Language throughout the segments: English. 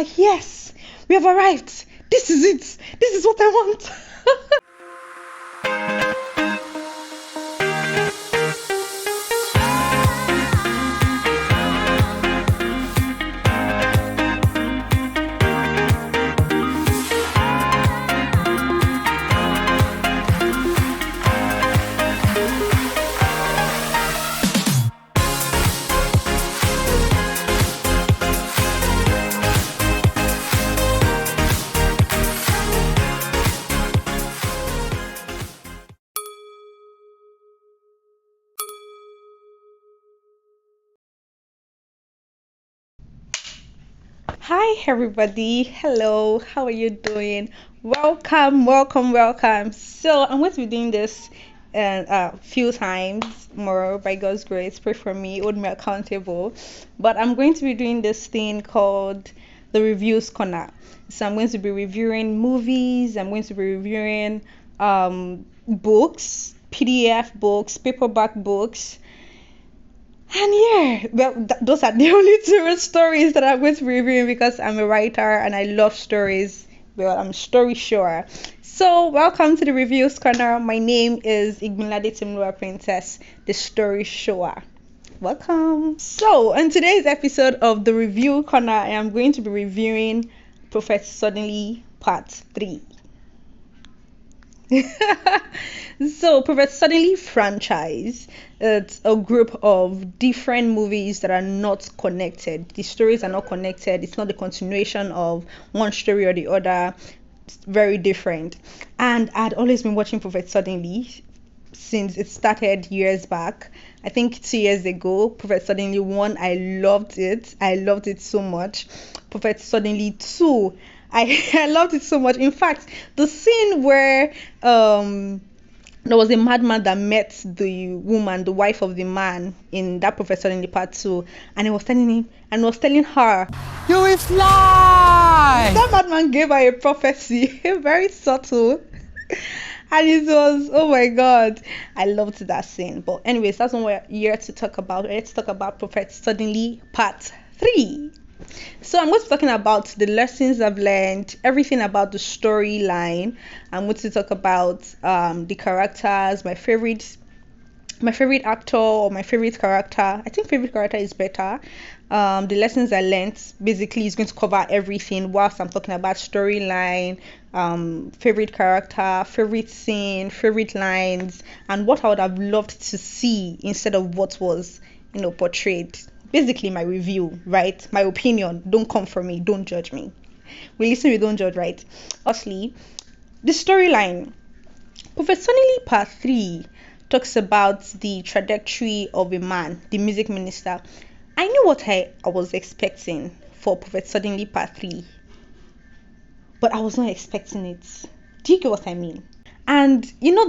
Yes, we have arrived. This is it. This is what I want. Hi, everybody. Hello. How are you doing? Welcome, welcome, welcome. So, I'm going to be doing this a few times more by God's grace. Pray for me, hold me accountable. But I'm going to be doing this thing called the Reviews Corner. So, I'm going to be reviewing movies, I'm going to be reviewing books, PDF books, paperback books. And yeah, well, those are the only two stories that I'm going to be reviewing because I'm a writer and I love stories. Well, I'm a Storyshower. So, welcome to the Reviews Corner. My name is Igbilade Timlua Princess, the Storyshower. Welcome. So, on today's episode of the Review Corner, I am going to be reviewing Prophet Suddenly Part 3. So, Prophet Suddenly franchise, it's a group of different movies that are not connected. The stories are not connected. It's not the continuation of one story or the other. It's very different. And I'd always been watching Prophet Suddenly since it started years back. I think 2 years ago, Prophet Suddenly 1, I loved it. I loved it so much. Prophet Suddenly 2, I loved it so much. In fact, the scene where there was a madman that met the woman, the wife of the man, in that Prophet Suddenly Part 2, and he was telling her, "You will fly!" That madman gave her a prophecy, very subtle. And it was, oh my god, I loved that scene. But anyways, that's what we're here to talk about. Let's talk about Prophet Suddenly Part 3. So I'm going to be talking about the lessons I've learned, everything about the storyline. I'm going to talk about the characters, my favorite actor or my favorite character. I think favorite character is better. The lessons I learned basically is going to cover everything whilst I'm talking about storyline, favorite character, favorite scene, favorite lines, and what I would have loved to see instead of what was, portrayed. Basically my review, right? My opinion. Don't come for me, don't judge me. We listen, we don't judge, right? Firstly, the storyline. Prophet Suddenly Part 3 talks about the trajectory of a man, the music minister. I knew what I was expecting for Prophet Suddenly Part 3, but I was not expecting it. Do you get what I mean? And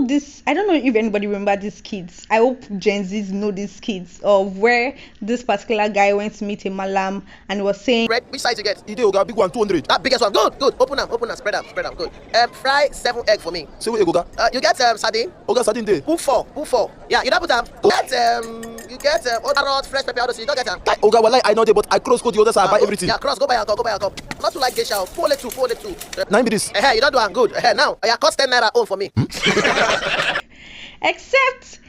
this, I don't know if anybody remember these kids. I hope Gen Zs know these kids of where this particular guy went to meet a malam and was saying, "Red, which size you get? You do, big one, 200. That biggest one, good. Open them, spread them, good. Fry 7 egg for me. So you go. You get sardine. Oga sardine day. Who for? Yeah, you don't put them. You get other rod, fresh pepper, others, you don't get them. Oga, well, I know they, but I cross code the other side, buy everything. Yeah, cross, go buy a cup. Not to like geisha, 4 two. 9 minutes. Hey, you don't do one good. Now, cost 10 naira own for me. Except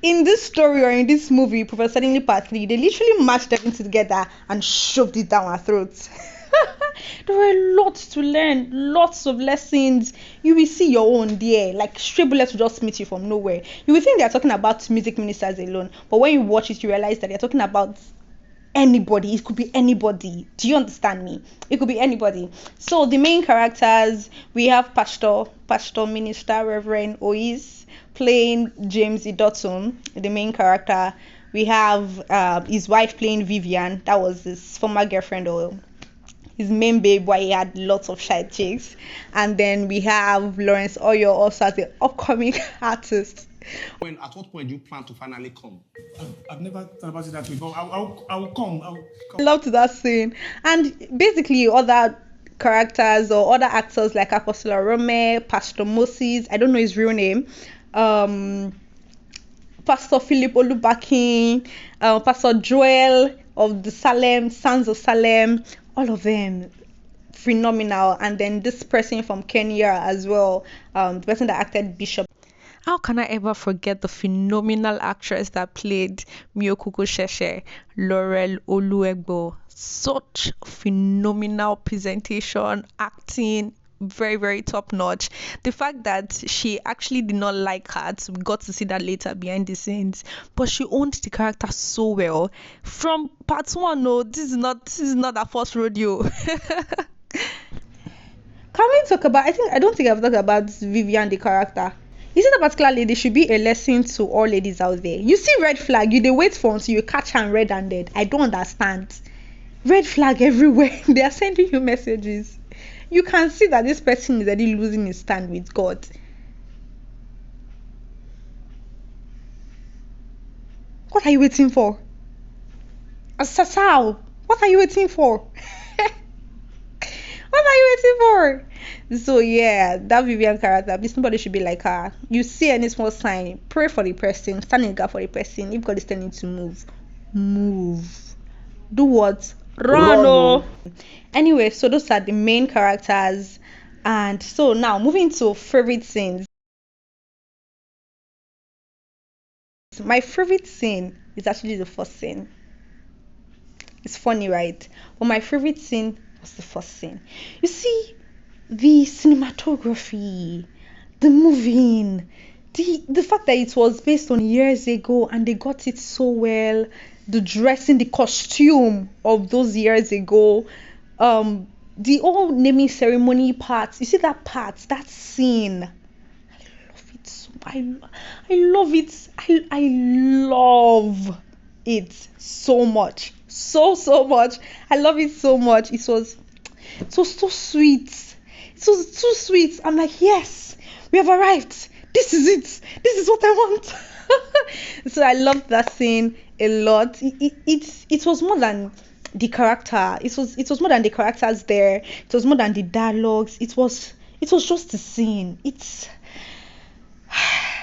in this story or in this movie, Prophet Suddenly Part 3, they literally mashed everything together and shoved it down our throats. There were lots to learn, lots of lessons. You will see your own there, like stray bullets will just meet you from nowhere. You will think they are talking about music ministers alone, but when you watch it, you realize that they're talking about anybody. It could be anybody. Do you understand me? It could be anybody. So the main characters, we have Pastor Minister Reverend Ois playing James Idotun, the main character. We have his wife playing Vivian. That was his former girlfriend or his main babe, why he had lots of side chicks. And then we have Lawrence Oyo also as an upcoming artist. At what point do you plan to finally come? I've never thought about it that way, but I will come. I loved that scene. And basically other characters or other actors like Apostle Rome, Pastor Moses, I don't know his real name, Pastor Philip Olubakin, Pastor Joel of the Sons of Salem, all of them phenomenal. And then this person from Kenya as well, the person that acted Bishop. How can I ever forget the phenomenal actress that played Miyokuko Sheshe, Laurel Oluegbo? Such phenomenal presentation, acting, very, very top notch. The fact that she actually did not like cats, we got to see that later behind the scenes, but she owned the character so well. From part one, no, this is not a first rodeo. Can we talk about? I don't think I've talked about Vivian, the character. You see, that particular lady should be a lesson to all ladies out there. You see red flag, you they wait for until you catch her red-handed. I don't understand. Red flag everywhere. They are sending you messages. You can see that this person is already losing his stand with God. What are you waiting for? Asasao, what are you waiting for? What are you waiting for? So yeah, that Vivian character, somebody should be like her. You see any small sign, pray for the person, stand in the gap for the person. If God is telling you to move. Do what? Run. Oh. Anyway, so those are the main characters. And so now moving to favorite scenes. My favorite scene is actually the first scene. It's funny, right? But my favorite scene was the first scene. You see, the cinematography, the moving, the fact that it was based on years ago and they got it so well, the dressing, the costume of those years ago, the whole naming ceremony part. You see that part, that scene. I love it. I love it so much. So much. I love it so much. It was so sweet. It was too sweet. I'm like, yes, we have arrived. This is it. This is what I want. So I loved that scene a lot. It was more than the character. It was more than the characters there. It was more than the dialogues. It was just the scene.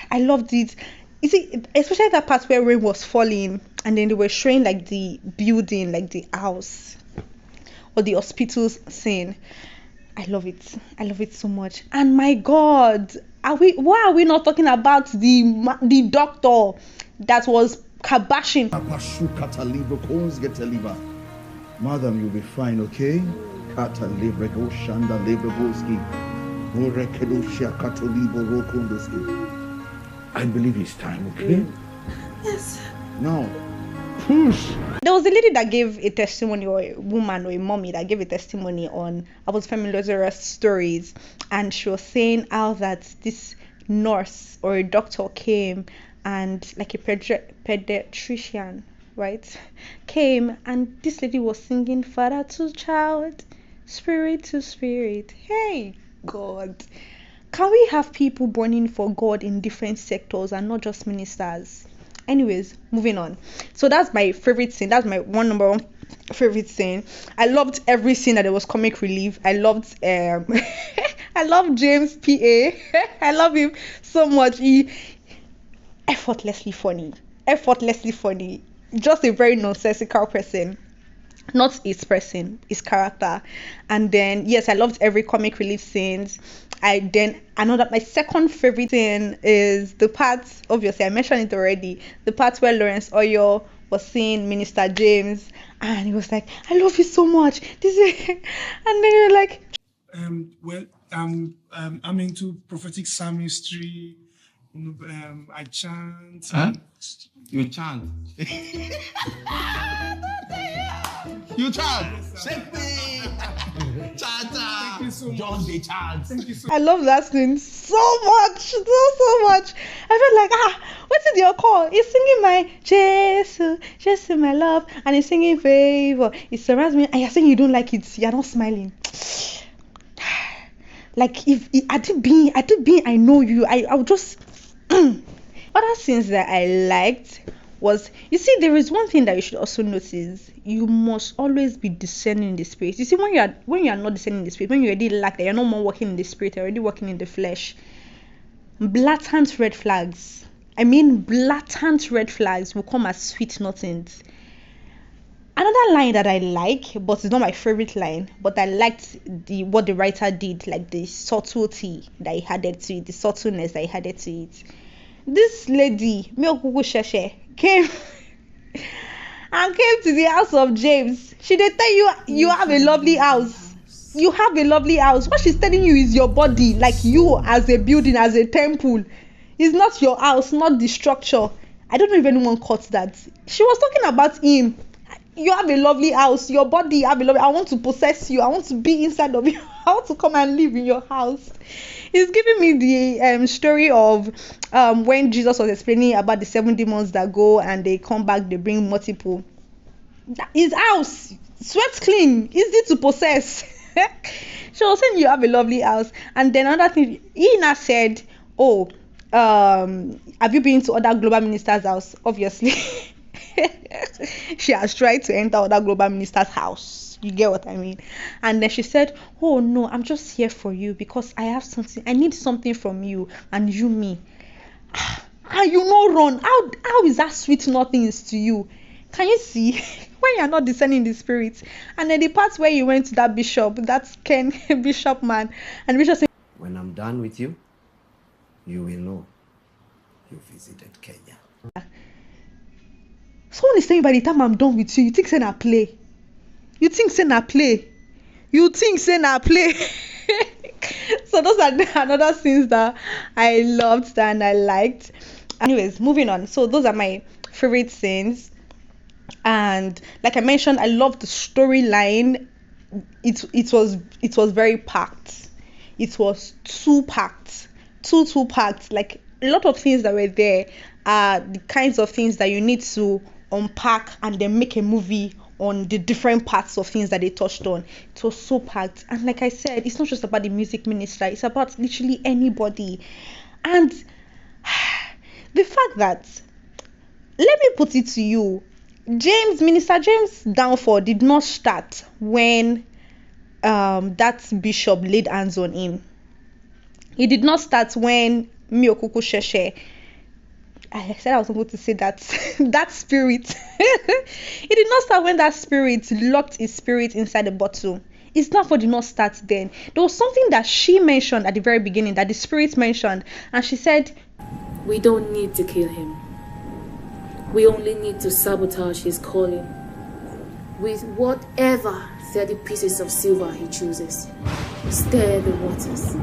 I loved it. You see, especially that part where rain was falling and then they were showing like the building, like the house or the hospital scene. I love it so much. And my God, why are we not talking about the doctor that was kabashing? Madam, you'll be fine, okay? I believe it's time, okay? Yes. Now, push. There was a lady that gave a testimony, or a woman or a mommy that gave a testimony on about Femi Lazarus stories, and she was saying how that this nurse or a doctor came and like a pediatrician, right, came and this lady was singing father to child, spirit to spirit. Hey God, can we have people burning for God in different sectors and not just ministers? Anyways, moving on. So that's my favorite scene. That's my number one favorite scene. I loved every scene that there was comic relief. I loved I love James PA. I love him so much. He effortlessly funny. Just a very nonsensical person. Not his person, his character. And then yes, I loved every comic relief scenes. My second favorite scene is the part, obviously I mentioned it already, the part where Lawrence Oyo was seeing Minister James and he was like, I love you so much. And then you're like, I'm into prophetic psalmistry. I chant. Huh? You chant. You chant. Safety. Chant. So John the chant. Thank you so I love that scene so much, so much. I felt like, what is your call? He's singing my Jesus, my love, and he's singing favor. It surrounds me, and you're saying you don't like it. You're not smiling. Like if I did being, I know you. I would just. Other scenes that I liked was, you see, there is one thing that you should also notice. You must always be discerning in the spirit. You see, when you are not discerning in the spirit, when you already lack that, you're no more working in the spirit, you're already working in the flesh. Blatant red flags. I mean, blatant red flags will come as sweet nothings. Another line that I like, but it's not my favorite line, but I liked what the writer did, like the subtlety that he added to it, the subtleness that he added to it. This lady, Miokuku Sheshe, came to the house of James. She did tell you have a lovely house. You have a lovely house. What she's telling you is your body, like you as a building, as a temple. It's not your house, not the structure. I don't know if anyone caught that. She was talking about him. You have a lovely house. Your body have a lovely. I want to possess you. I want to be inside of you. I want to come and live in your house. It's giving me the story of when Jesus was explaining about the 7 demons that go and they come back. They bring multiple. His house, swept clean, easy to possess. She was saying you have a lovely house. And then another thing, Ina said, "Oh, have you been to other global ministers' house?" Obviously. She has tried to enter other global minister's house. You get what I mean? And then she said, "Oh no, I'm just here for you because I have something. I need something from you and you me." And you know, run. How is that sweet nothings to you? Can you see when you're not discerning the spirit? And then the part where you went to that bishop, that's Ken bishop man, and bishop said, "When I'm done with you, you will know you visited Kenya." Someone is saying by the time I'm done with you, you think say na play. You think say na play. You think say na play. So those are another scenes that I loved and I liked. Anyways, moving on. So those are my favorite scenes. And like I mentioned, I love the storyline. It was very packed. It was too packed. Too packed. Like a lot of things that were there are the kinds of things that you need to unpack and then make a movie on the different parts of things that they touched on. It was so packed. And like I said, it's not just about the music minister, it's about literally anybody. And the fact that, let me put it to you, Minister James' downfall did not start when that bishop laid hands on him. It did not start when Miokuku Sheshe, I said I was going to say that that spirit. It did not start when that spirit locked his spirit inside the bottle. It's not for did not start then. There was something that she mentioned at the very beginning, that the spirit mentioned, and she said, "We don't need to kill him. We only need to sabotage his calling with whatever 30 pieces of silver he chooses. Stir the waters.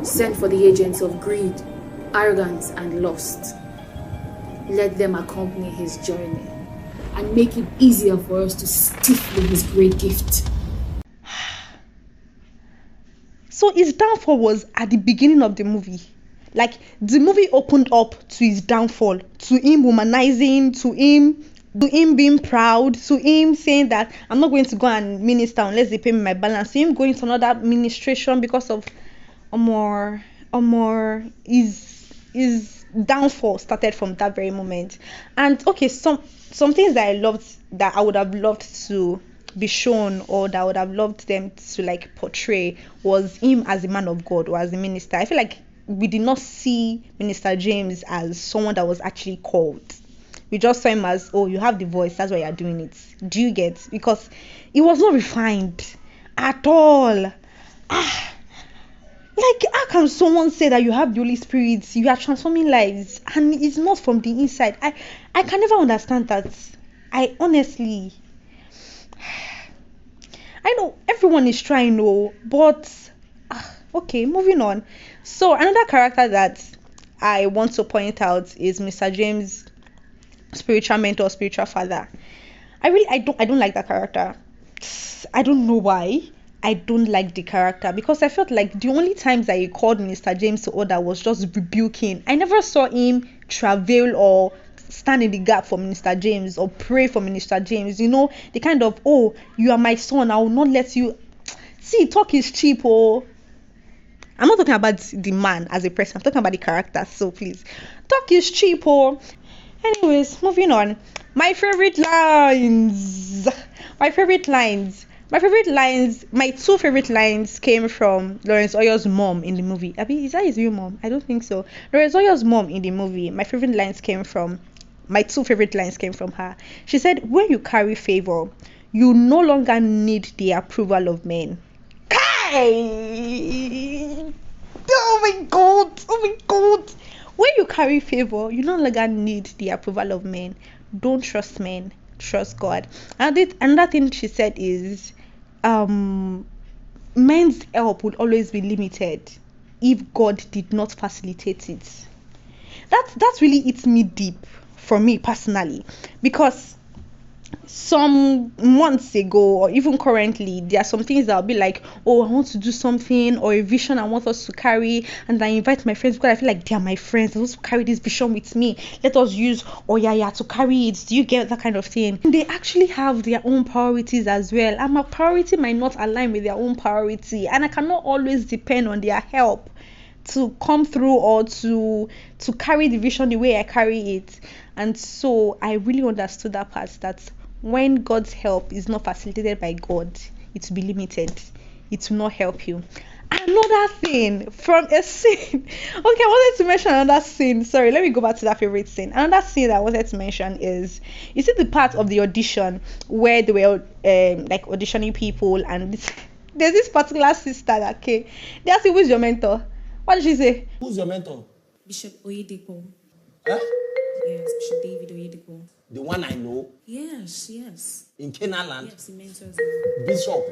Send for the agents of greed, arrogance, and lust. Let them accompany his journey and make it easier for us to stifle his great gift." So his downfall was at the beginning of the movie. Like the movie opened up to his downfall, to him womanizing, to him being proud, to him saying that I'm not going to go and minister unless they pay me my balance, to him going to another administration because of his downfall started from that very moment. And okay, some things that I loved, that I would have loved to be shown, or that I would have loved them to like portray, was him as a man of God or as a minister. I feel like we did not see Minister James as someone that was actually called. We just saw him as, oh, you have the voice, that's why you're doing it. Do you get? Because it was not refined at all. Like, how can someone say that you have the Holy Spirit, you are transforming lives, and it's not from the inside? I can never understand that. I honestly, I know everyone is trying, but okay, moving on. So another character that I want to point out is Mr. James' spiritual mentor, spiritual father. I don't like that character. I don't know why. I don't like the character, because I felt like the only times that he called Mr. James to order was just rebuking. I never saw him travail or stand in the gap for Minister James or pray for Minister James. You know, the kind of, oh, you are my son, I will not let you. See, talk is cheap. I'm not talking about the man as a person, I'm talking about the character. So please, talk is cheap. Anyways, moving on. My two favorite lines came from Lawrence Oyor's mom in the movie. Abi, is that his real mom? I don't think so. Lawrence Oyor's mom in the movie. My favorite lines came from my two favorite lines came from her. She said, when you carry favor, you no longer need the approval of men. Kai! Oh my god! Oh my god! When you carry favor, you no longer need the approval of men. Don't trust men, trust God. And another thing she said is, men's help will always be limited if God did not facilitate it. That really hits me deep for me personally, because some months ago or even currently, there are some things that I'll be like, oh, I want to do something, or a vision I want us to carry, and I invite my friends because I feel like they are my friends. They want to carry this vision with me. Let us use Oyaya to carry it. Do you get that kind of thing? They actually have their own priorities as well, and my priority might not align with their own priority, and I cannot always depend on their help to come through or to carry the vision the way I carry it. And so I really understood that part, that when God's help is not facilitated by God, it will be limited. It will not help you. Another thing from a scene. Okay, I wanted to mention another scene. Sorry, let me go back to that favorite scene. Another scene that I wanted to mention is, you see the part of the audition where they were like auditioning people, and there's this particular sister that came. They asked, who's your mentor? What did she say? Who's your mentor? Bishop Oyedepo. Huh? Yes, Bishop David Oyedepo. The one I know Yes. in Canaan land. Yes, he mentors. Bishop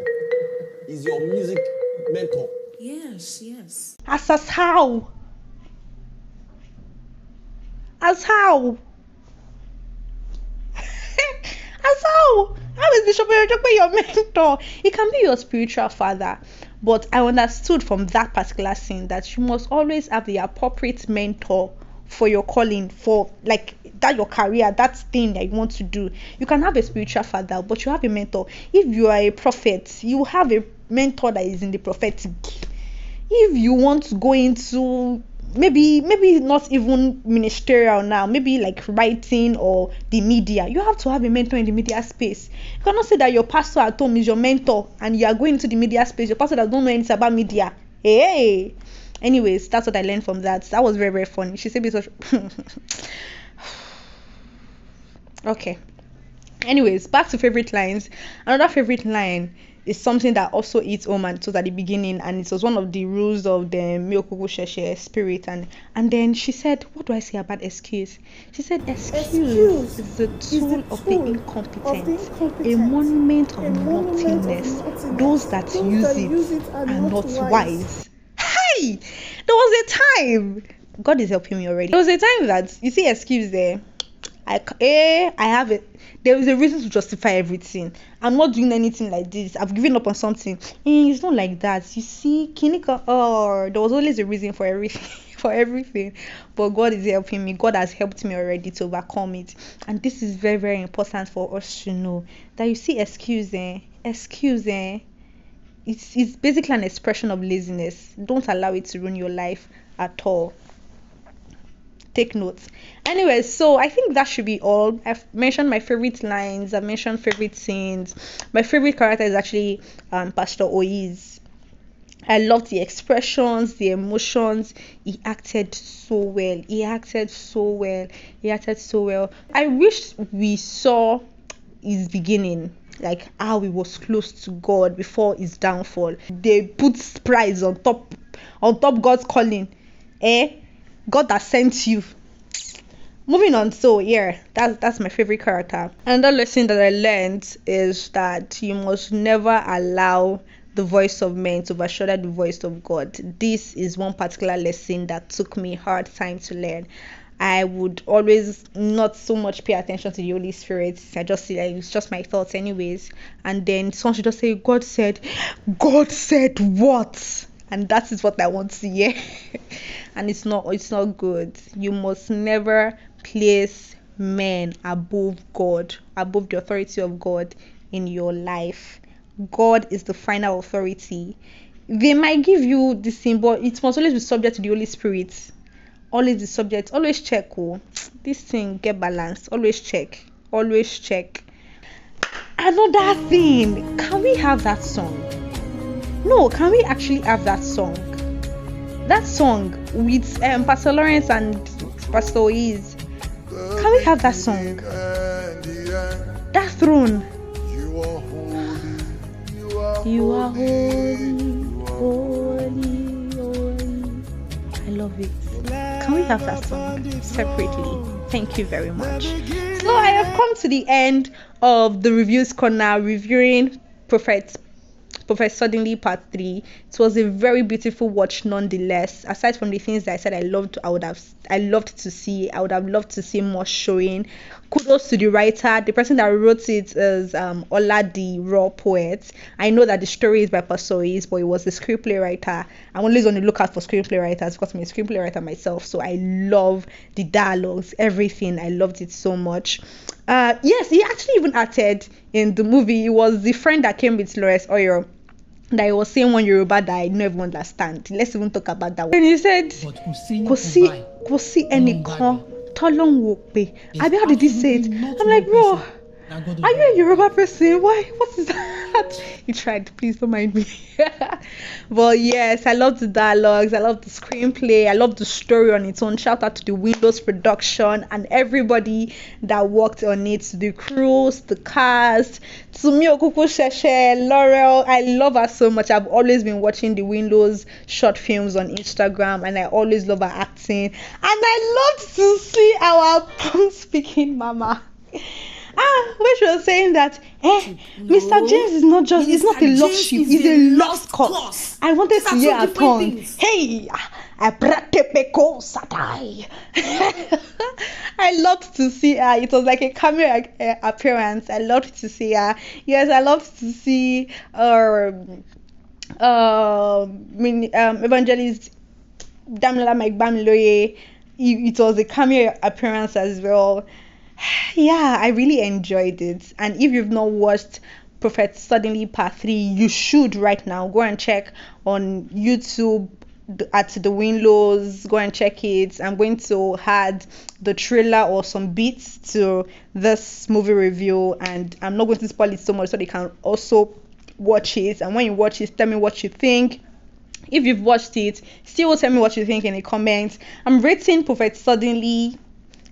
is your music mentor. Yes. As how? As how? As how? How is Bishop Oyedepo your mentor? He can be your spiritual father. But I understood from that particular scene that you must always have the appropriate mentor for your calling, for like that your career, that thing that you want to do. You can have a spiritual father, but you have a mentor. If you are a prophet, you have a mentor that is in the prophetic. If you want to go into maybe not even ministerial now, maybe like writing or the media, you have to have a mentor in the media space. You cannot say that your pastor at home is your mentor and you are going into the media space, your pastor that don't know anything about media. Hey, anyways, that's what I learned from that. That was very, very funny. She said such okay, anyways, back to favorite lines. Another favorite line is something that also hits home, and it was at the beginning, and it was one of the rules of the Myokugu Sheshe spirit. And then she said, what do I say about excuse? She said, excuse is the tool of the incompetent, a monument of nothingness. Those that use it are not wise. Hey, there was a time, God is helping me already. There was a time that, you see, excuse there, I have it. There is a reason to justify everything. I'm not doing anything like this. I've given up on something. It's not like that. You see, Kinika, there was always a reason for everything. But God is helping me. God has helped me already to overcome it. And this is very, very important for us to know. That you see, excuse, it's basically an expression of laziness. Don't allow it to ruin your life at all. Take notes. Anyway, so I think that should be all. I've mentioned my favorite lines. I've mentioned favorite scenes. My favorite character is actually Pastor Oyiz. I love the expressions, the emotions. He acted so well. I wish we saw his beginning, like how he was close to God before his downfall. They put prize on top God's calling. God that sent you. Moving on, so yeah, that's my favorite character. Another lesson that I learned is that you must never allow the voice of men to overshadow the voice of God. This is one particular lesson that took me hard time to learn. I would always not so much pay attention to the Holy Spirit. I just see it's just my thoughts anyways. And then someone should just say, God said what? And that is what I want to hear. And it's not good. You must never place men above God, above the authority of God in your life. God is the final authority. They might give you the thing, but it must always be subject to the Holy Spirit. Always the subject. Always check. This thing get balanced. Always check. Another thing. Can we have that song? No, can we actually have that song? That song with Pastor Lawrence and Pastor Oyiz. Can we have that song? That throne. You are holy, holy, holy. I love it. Can we have that song separately? Thank you very much. So I have come to the end of the reviews corner reviewing Prophet Suddenly Part 3. It was a very beautiful watch nonetheless. Aside from the things that I said I loved to see, I would have loved to see more showing. Kudos to the writer. The person that wrote it is Ola the Raw Poet. I know that the story is by Pasois, but it was the screenplay writer. I'm always on the lookout for screenplay writers because I'm a screenplay writer myself, so I love the dialogues, everything. I loved it so much. Yes, he actually even acted in the movie. It was the friend that came with Lawrence Oyor that he was saying one Yoruba that I never understand. Let's even talk about that one. And he said, kò sí ẹnìkan t'Ọlọ́run ò pè. Abi, how did he say it? I'm like, bro, are you a Yoruba person? Why? What is that? He tried. Please don't mind me. But yes, I love the dialogues. I love the screenplay. I love the story on its own. Shout out to the Windows production and everybody that worked on it. The crews, the cast, Tsumi Okuku Sheshe, Laurel. I love her so much. I've always been watching the Windows short films on Instagram, and I always love her acting. And I love to see our speaking mama. When she was saying that, Mr. James is not just, it's not a lost ship, it's a lost cause. I wanted to hear her tongue. Hey, I loved to see her. It was like a cameo appearance. I loved to see her. Yes, I loved to see Evangelist Damla Mike Bamiloye. It was a cameo appearance as well. Yeah, I really enjoyed it. And if you've not watched Prophet Suddenly Part 3, you should right now. Go and check on YouTube at the Windows. Go and check it. I'm going to add the trailer or some beats to this movie review, and I'm not going to spoil it so much so they can also watch it. And when you watch it, tell me what you think. If you've watched it, still tell me what you think in the comments. I'm rating Prophet Suddenly,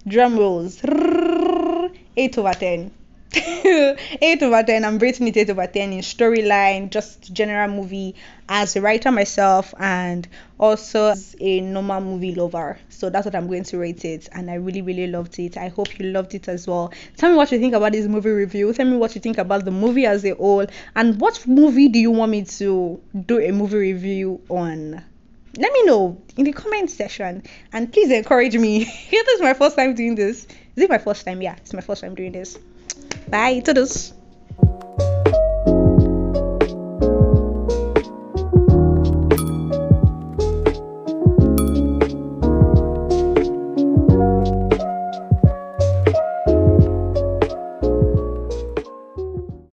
drum rolls, 8 over 10. 8 over 10. I'm rating it 8 over 10 in storyline, just general movie, as a writer myself and also as a normal movie lover. So that's what I'm going to rate it, and I really, really loved it. I hope you loved it as well. Tell me what you think about this movie review. Tell me what you think about the movie as a whole, and what movie do you want me to do a movie review on? Let me know in the comment section, and please encourage me. This is my first time doing this. Is it my first time? Yeah, it's my first time doing this. Bye. Toodles.